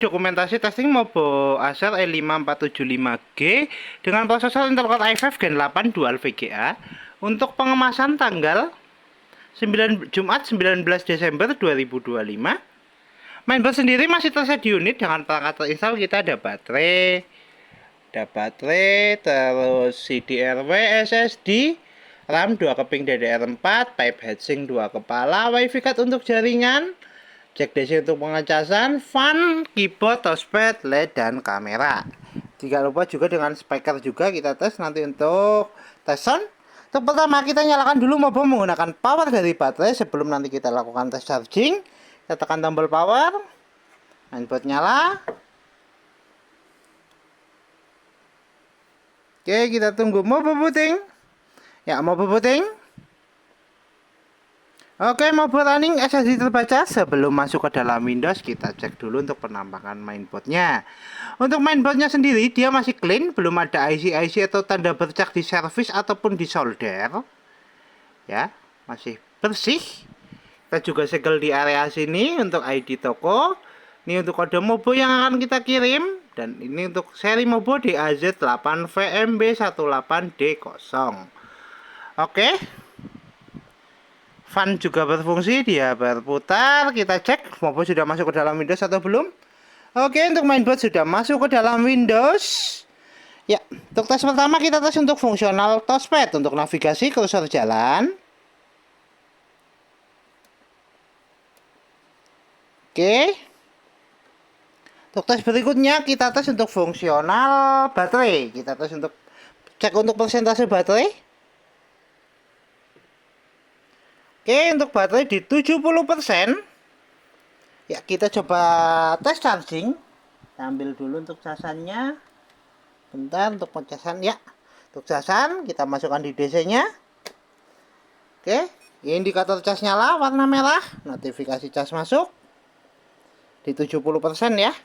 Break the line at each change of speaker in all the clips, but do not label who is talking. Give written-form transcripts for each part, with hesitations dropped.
dokumentasi testing Mobo Acer E5475G dengan prosesor Intel Core i5 Gen 8 Dual VGA untuk pengemasan tanggal Jumat 19 Desember 2025. Mainboard sendiri masih tersedia di unit dengan perangkat terinstall. Kita ada baterai, terus CDRW, SSD, RAM 2 keping DDR4, pipe heatsink 2 kepala, WiFi card untuk jaringan, jack DC untuk pengecasan, fan, keyboard, touchpad, LED, dan kamera. Tidak lupa juga dengan speaker juga kita tes nanti untuk tes sound. Untuk pertama kita nyalakan dulu Mobo menggunakan power dari baterai sebelum nanti kita lakukan tes charging. Kita tekan tombol power, mainboard nyala. Oke, kita tunggu Mobo booting. Ya, Mobo booting. Oke, Mobo running, SSD terbaca. Sebelum masuk ke dalam Windows, kita cek dulu untuk penampakan mainboardnya. Untuk mainboardnya sendiri, dia masih clean, belum ada IC-IC atau tanda bercak di servis ataupun di solder. Ya, masih bersih. Kita juga segel di area sini untuk ID toko. Ini untuk kode Mobo yang akan kita kirim. Dan ini untuk seri Mobo DAZ8VMB18D0. Oke. Fan juga berfungsi, dia berputar. Kita cek Mobo sudah masuk ke dalam Windows atau belum. Oke, untuk mainboard sudah masuk ke dalam Windows. Ya, untuk tes pertama kita tes untuk fungsional touchpad untuk navigasi kursor jalan. Oke. Untuk tes berikutnya kita tes untuk fungsional baterai. Kita tes untuk cek untuk persentase baterai. Oke, untuk baterai di 70%. Ya, kita coba tes charging. Kita ambil dulu untuk casannya. Bentar untuk pencasan ya. Untuk casan kita masukkan di DC-nya. Oke, indikator cas nyala warna merah, notifikasi cas masuk di 70% ya.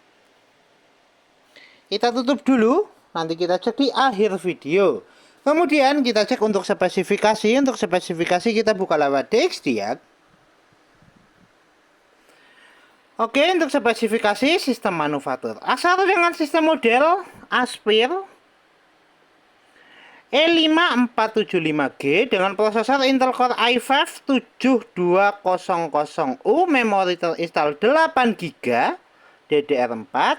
Kita tutup dulu, nanti kita cek di akhir video. Kemudian kita cek untuk spesifikasi. Untuk spesifikasi kita buka lewat DXDiag. Oke, untuk spesifikasi sistem manufaktur Acer dengan sistem model Aspire E5475G dengan prosesor Intel Core i5 7200U, memori terinstall 8GB DDR4.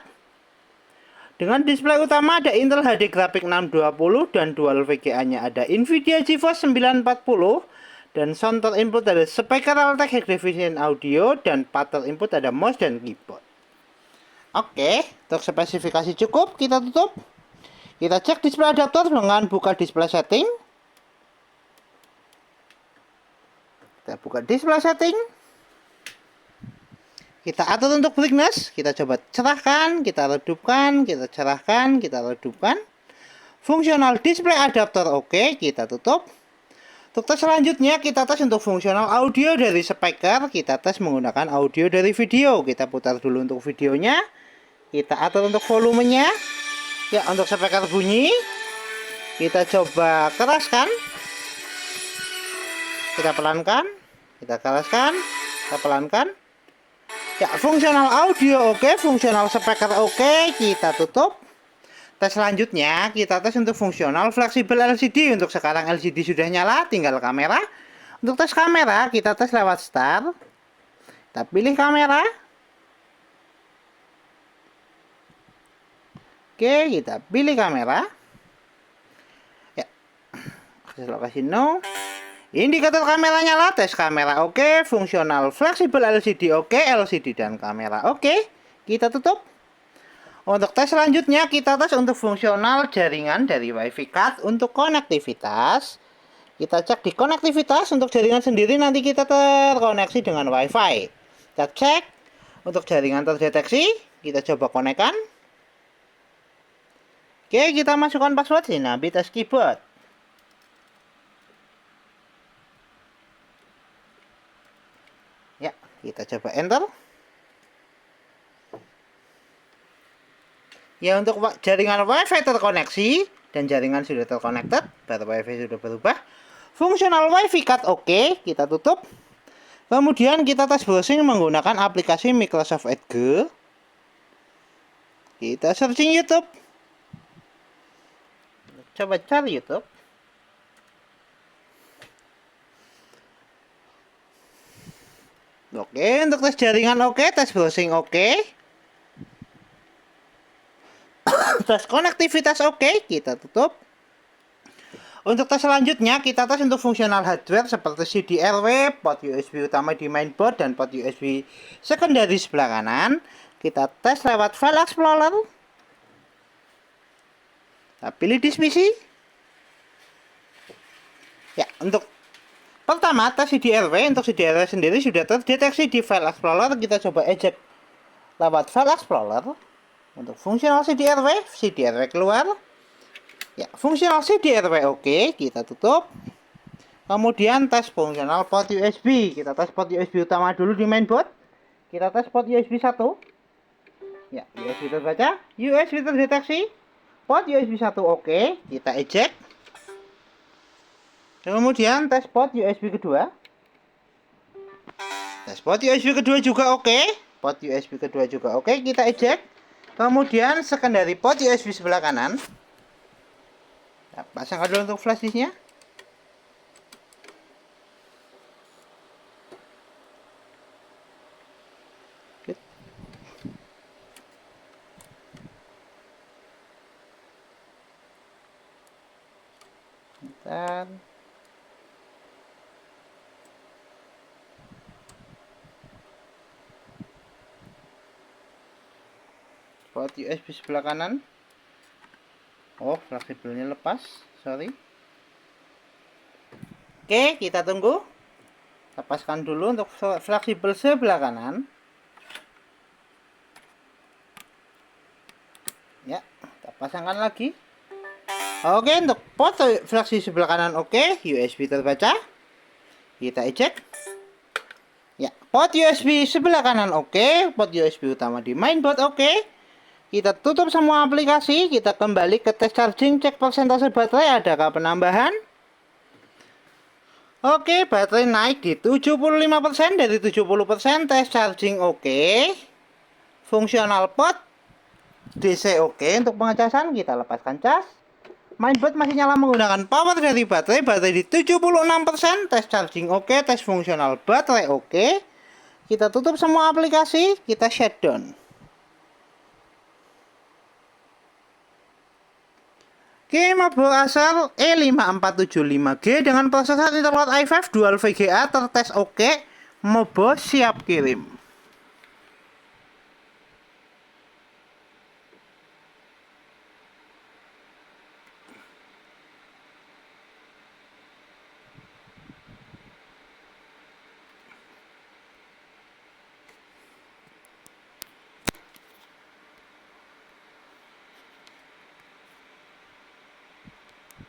Dengan display utama ada Intel HD Graphics 620 dan dual VGA-nya ada Nvidia GeForce 940, dan sound input ada speaker Altec High Definition Audio, dan pattern input ada mouse dan keyboard. Oke, untuk spesifikasi cukup, kita tutup. Kita cek display adaptor dengan buka display setting. Kita buka display setting. Kita atur untuk brightness, kita coba cerahkan, kita redupkan, kita cerahkan, kita redupkan. Fungsional display adaptor oke, kita tutup. Untuk tes selanjutnya kita tes untuk fungsional audio dari speaker, kita tes menggunakan audio dari video. Kita putar dulu untuk videonya. Kita atur untuk volumenya. Ya, untuk speaker bunyi kita coba keraskan. Kita pelankan, kita keraskan, kita pelankan. Ya, fungsional audio oke, fungsional speaker oke, kita tutup. Tes selanjutnya kita tes untuk fungsional fleksibel LCD. Untuk sekarang LCD sudah nyala, tinggal kamera. Untuk tes kamera kita tes lewat start. Kita pilih kamera. Oke, kita pilih kamera. Ya, akses lokasi no. Indikator kamera nyala, tes kamera oke, fungsional fleksibel LCD oke, LCD dan kamera oke. Kita tutup. Untuk tes selanjutnya kita tes untuk fungsional jaringan dari WiFi card. Untuk konektivitas kita cek di konektivitas. Untuk jaringan sendiri nanti kita terkoneksi dengan WiFi. Kita cek untuk jaringan terdeteksi, kita coba konekkan. Oke, kita masukkan password Zinabi tes keyboard. Ya, kita coba enter. Ya, untuk jaringan WiFi terkoneksi dan jaringan sudah terconnected, baterai WiFi sudah berubah. Fungsional WiFi card oke, kita tutup. Kemudian kita tes browsing menggunakan aplikasi Microsoft Edge. Kita searching YouTube. Coba cari YouTube. Oke, untuk tes jaringan oke, tes browsing oke. Tes konektivitas oke, kita tutup. Untuk tes selanjutnya, kita tes untuk fungsional hardware seperti CD-RW, port USB utama di mainboard, dan port USB secondary sebelah kanan. Kita tes lewat File Explorer. Kita pilih Dismisi. Ya, untuk pertama tes CD-RW, untuk CD-RW sendiri sudah terdeteksi di File Explorer. Kita coba eject lewat File Explorer. Untuk fungsional CD-RW, CD-RW keluar. Ya, fungsional CD-RW oke, kita tutup. Kemudian tes fungsional port USB. Kita tes port USB utama dulu di mainboard. Kita tes port USB 1. Ya, USB terbaca, USB terdeteksi. Port USB 1 oke, kita eject. Kemudian tes port USB kedua. Tes port USB kedua juga oke. Port USB kedua juga oke, kita eject. Kemudian secondary port USB sebelah kanan. Nah, pasang dulu untuk flash disknya. Bentar. Port USB sebelah kanan. Oh, fleksibelnya lepas, sorry. Oke, kita tunggu. Lepaskan dulu untuk fleksibel sebelah kanan. Ya, kita pasangkan lagi. Oke, untuk port fleksi sebelah kanan oke, USB terbaca. Kita eject. Ya, port USB sebelah kanan oke, port USB utama di mainboard oke. Kita tutup semua aplikasi, kita kembali ke tes charging, cek persentase baterai, adakah penambahan. Oke, baterai naik di 75% dari 70%, tes charging oke. Fungsional port DC oke, untuk pengecasan kita lepaskan cas. Mainboard masih nyala menggunakan power dari baterai di 76%, tes charging oke, tes fungsional baterai oke. Kita tutup semua aplikasi, kita shutdown. Motherboard Acer E5475G dengan prosesor Intel Core i5 Dual VGA tertes oke, Mobo siap kirim.